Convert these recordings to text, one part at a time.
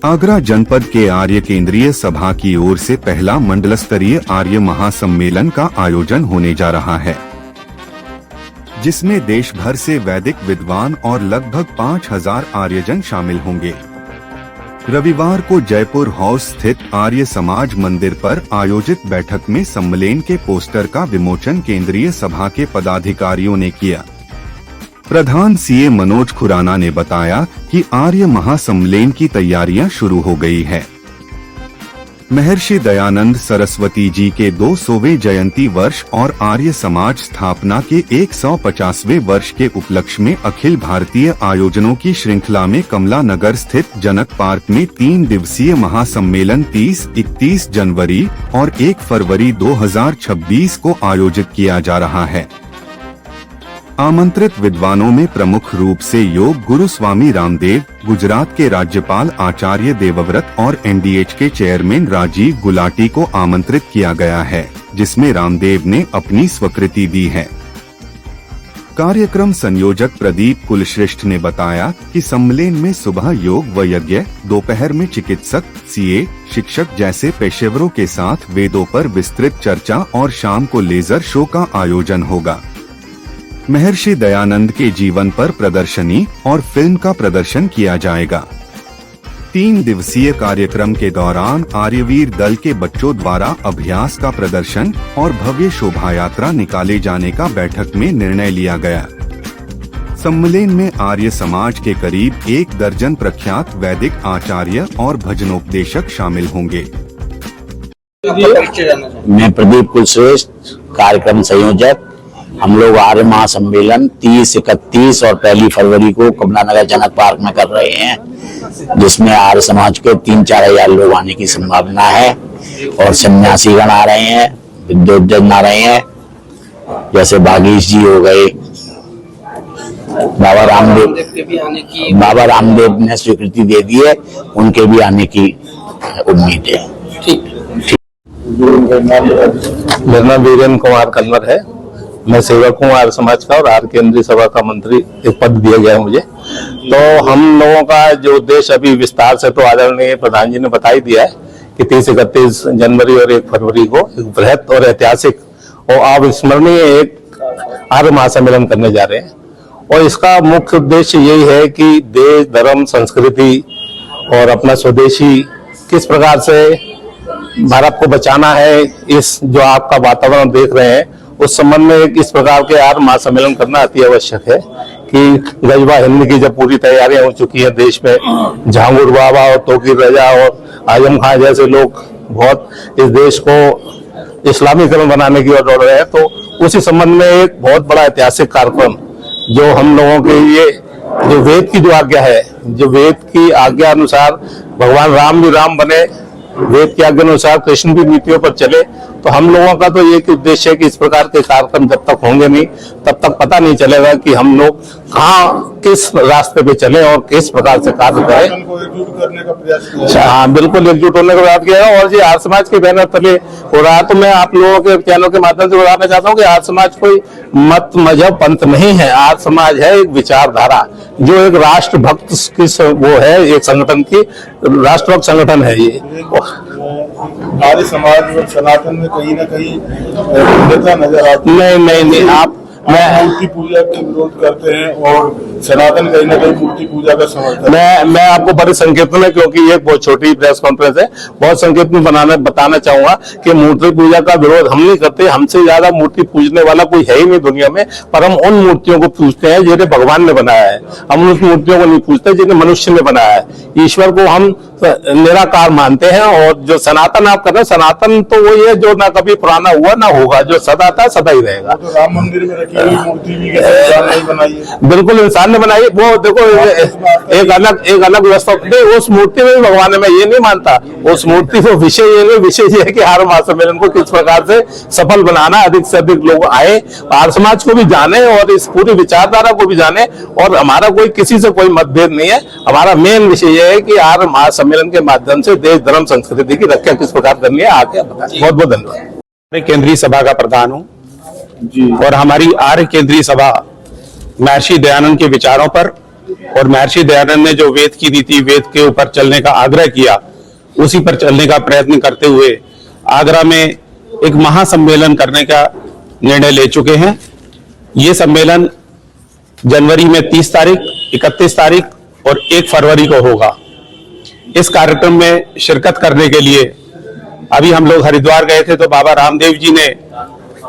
आगरा जनपद के आर्य केंद्रीय सभा की ओर से पहला मंडल स्तरीय आर्य महासम्मेलन का आयोजन होने जा रहा है, जिसमें देश भर से वैदिक विद्वान और लगभग 5000 आर्यजन शामिल होंगे। रविवार को जयपुर हाउस स्थित आर्य समाज मंदिर पर आयोजित बैठक में सम्मेलन के पोस्टर का विमोचन केंद्रीय सभा के पदाधिकारियों ने किया। प्रधान सीए मनोज खुराना ने बताया कि आर्य महासम्मेलन की तैयारियां शुरू हो गई है। महर्षि दयानंद सरस्वती जी के 200वें जयंती वर्ष और आर्य समाज स्थापना के 150वें वर्ष के उपलक्ष्य में अखिल भारतीय आयोजनों की श्रृंखला में कमला नगर स्थित जनक पार्क में 3 दिवसीय महासम्मेलन 30, 31 जनवरी और 1 फरवरी 2026 को आयोजित किया जा रहा है। आमंत्रित विद्वानों में प्रमुख रूप से योग गुरु स्वामी रामदेव, गुजरात के राज्यपाल आचार्य देवव्रत और एनडीएच के चेयरमैन राजीव गुलाटी को आमंत्रित किया गया है, जिसमें रामदेव ने अपनी स्वीकृति दी है। कार्यक्रम संयोजक प्रदीप कुलश्रेष्ठ ने बताया कि सम्मेलन में सुबह योग व यज्ञ, दोपहर में चिकित्सक, सीए, शिक्षक जैसे पेशेवरों के साथ वेदों पर विस्तृत चर्चा और शाम को लेजर शो का आयोजन होगा। महर्षि दयानंद के जीवन पर प्रदर्शनी और फिल्म का प्रदर्शन किया जाएगा। 3 दिवसीय कार्यक्रम के दौरान आर्यवीर दल के बच्चों द्वारा अभ्यास का प्रदर्शन और भव्य शोभा यात्रा निकाले जाने का बैठक में निर्णय लिया गया। सम्मेलन में आर्य समाज के करीब 1 दर्जन प्रख्यात वैदिक आचार्य और भजनोपदेशक शामिल होंगे। मैं प्रदीप कुलश्रेष्ठ, कार्यक्रम संयोजक। हम लोग आर्य महासम्मेलन 30, 31 और 1 फरवरी को कमला नगर जनक पार्क में कर रहे हैं, जिसमें आर्य समाज के 3-4 हजार लोग आने की संभावना है और सन्यासीगण आ रहे हैं, विद्वजन आ रहे हैं, जैसे बागीश जी हो गए, बाबा रामदेव ने स्वीकृति दे दी है, उनके भी आने की उम्मीद है। मेरा नाम वीरेंद्र कुमार कन्वर है। मैं सेवक हूँ आर्य समाज का और आर्य केंद्रीय सभा का मंत्री एक पद दिया गया है मुझे। तो हम लोगों का जो उद्देश्य अभी विस्तार से तो आदरणीय प्रधान जी ने बता ही दिया है कि 30, 31 जनवरी और 1 फरवरी को एक बृहत और ऐतिहासिक और अविस्मरणीय एक आर्य महासम्मेलन करने जा रहे हैं। और इसका मुख्य उद्देश्य यही है कि देश, धर्म, संस्कृति और अपना स्वदेशी किस प्रकार से भारत को बचाना है, इस जो आपका वातावरण देख रहे हैं उस संबंध में एक इस प्रकार के आर्य महासम्मेलन करना अति आवश्यक है कि गजबा हिंद की जब पूरी तैयारियां हो चुकी हैं देश में, जहांगीर बाबा और तोकीर रजा और आजम खान जैसे लोग बहुत इस देश को इस्लामीकरण बनाने की ओर दौड़ रहे हैं, तो उसी संबंध में एक बहुत बड़ा ऐतिहासिक कार्यक्रम जो हम लोगों के लिए जो वेद की जो आज्ञा है, जो वेद की आज्ञा अनुसार भगवान राम भी राम बने, वेद की आज्ञा अनुसार कृष्ण भी नीतियों पर चले, तो हम लोगों का तो एक उद्देश्य है कि इस प्रकार के कार्यक्रम जब तक होंगे नहीं तब तक पता नहीं चलेगा कि हम लोग कहाँ किस रास्ते पे चले और किस प्रकार से कार्य करें। हाँ, बिल्कुल एकजुट होने का प्रयास किया है और जी आर्य समाज के बैनर तले हो रहा है। तो मैं आप लोगों के चैनल के माध्यम से बताना चाहता हूँ कि आर्य समाज कोई मत, मजहब, पंथ नहीं है। आर्य समाज है एक विचारधारा जो एक राष्ट्रभक्त की वो है, एक संगठन की राष्ट्रभक्त संगठन है ये। आर्य समाज और सनातन में कहीं ना कहीं भिन्नता नजर आती है। नहीं, आप मूर्ति पूजा के विरोध करते हैं और सनातन कहीं ना कहीं मूर्ति पूजा का समर्थन। मैं आपको बड़े संकेत में, क्योंकि ये बहुत छोटी प्रेस कॉन्फ्रेंस है, बहुत संकेत में बताना चाहूंगा कि मूर्ति पूजा का विरोध हम नहीं करते। हमसे ज्यादा मूर्ति पूजने वाला कोई है ही नहीं दुनिया में, पर हम उन मूर्तियों को पूजते हैं जिन्हें भगवान ने बनाया है। हम उस मूर्तियों को नहीं पूजते जिन्हें मनुष्य ने बनाया है। ईश्वर को हम निराकार मानते हैं और जो सनातन आप कर रहे हैं, सनातन तो वही है जो ना कभी पुराना हुआ ना होगा, जो सदा था सदा ही रहेगा। तो राम मंदिर में रखी हुई मूर्ति भी इंसान ने बनाई है। बिल्कुल इंसान ने बनाई। वो देखो एक अलग व्यवस्था, उस मूर्ति में भी भगवान है, मैं ये नहीं मानता। उस मूर्ति को विषय ये है कि आर्य महासम्मेलन को किस प्रकार से सफल बनाना, अधिक से अधिक लोग आए, आर्य समाज को भी जाने और इस पूरी विचारधारा को भी जाने। और हमारा कोई किसी से कोई मतभेद नहीं है। हमारा मेन विषय यह है कि आर्य महासम्मेलन के माध्यम से देश, धर्म, संस्कृति की रक्षा किस प्रकार करनी है, आगे बताएं। बहुत बहुत धन्यवाद। मैं केंद्रीय सभा का प्रधान हूँ और हमारी आर्य केंद्रीय सभा महर्षि दयानंद के विचारों पर और महर्षि दयानंद ने जो वेद की रीति, वेद के ऊपर चलने का आग्रह किया, उसी पर चलने का प्रयत्न करते हुए आगरा में एक महासम्मेलन करने का निर्णय ले चुके हैं। ये सम्मेलन जनवरी में 30 तारीख, 31 तारीख और 1 फरवरी को होगा। इस कार्यक्रम में शिरकत करने के लिए अभी हम लोग हरिद्वार गए थे, तो बाबा रामदेव जी ने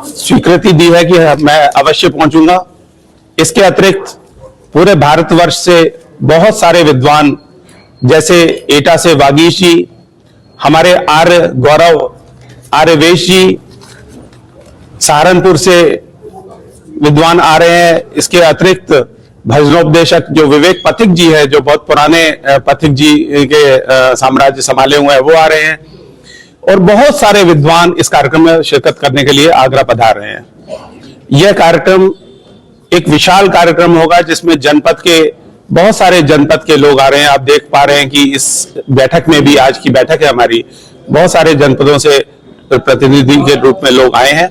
स्वीकृति दी है कि मैं अवश्य पहुंचूंगा। इसके अतिरिक्त पूरे भारतवर्ष से बहुत सारे विद्वान, जैसे एटा से वागीश जी, हमारे आर्य गौरव आर्यवेश जी, सहारनपुर से विद्वान आ रहे हैं। इसके अतिरिक्त भजनोपदेशक जो विवेक पथिक जी है, जो बहुत पुराने पथिक जी के साम्राज्य संभाले हुए हैं, वो आ रहे हैं। और बहुत सारे विद्वान इस कार्यक्रम में शिरकत करने के लिए आगरा पधार रहे हैं। यह कार्यक्रम एक विशाल कार्यक्रम होगा, जिसमें जनपद के बहुत सारे जनपद के लोग आ रहे हैं। आप देख पा रहे हैं कि इस बैठक में भी, आज की बैठक है हमारी, बहुत सारे जनपदों से प्रतिनिधि के रूप में लोग आए हैं।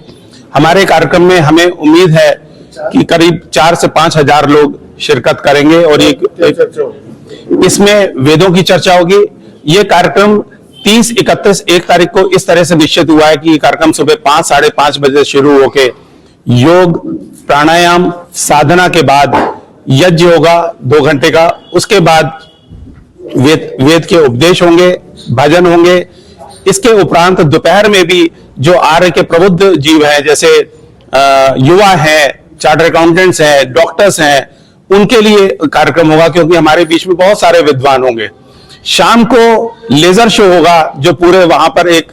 हमारे कार्यक्रम में हमें उम्मीद है कि करीब 4 से 5 हजार लोग शिरकत करेंगे और इसमें वेदों की चर्चा होगी। ये कार्यक्रम 30, 31, 1 तारीख को इस तरह से निश्चित हुआ है कि ये कार्यक्रम सुबह 5, साढ़े 5 बजे शुरू होके योग, प्राणायाम, साधना के बाद यज्ञ होगा 2 घंटे का। उसके बाद वेद के उपदेश होंगे, भजन होंगे। इसके उपरांत दोपहर में भी जो आर्य के प्रबुद्ध जीव हैं, जैसे युवा हैं, चार्टर्ड अकाउंटेंट्स हैं, डॉक्टर्स हैं, उनके लिए कार्यक्रम होगा, क्योंकि हमारे बीच में बहुत सारे विद्वान होंगे। शाम को लेजर शो होगा, जो पूरे वहां पर एक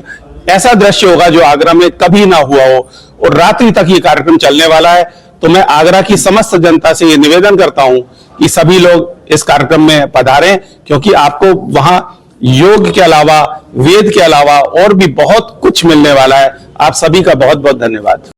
ऐसा दृश्य होगा जो आगरा में कभी ना हुआ हो, और रात्रि तक ये कार्यक्रम चलने वाला है। तो मैं आगरा की समस्त जनता से ये निवेदन करता हूं कि सभी लोग इस कार्यक्रम में पधारें, क्योंकि आपको वहां योग के अलावा, वेद के अलावा और भी बहुत कुछ मिलने वाला है। आप सभी का बहुत बहुत धन्यवाद।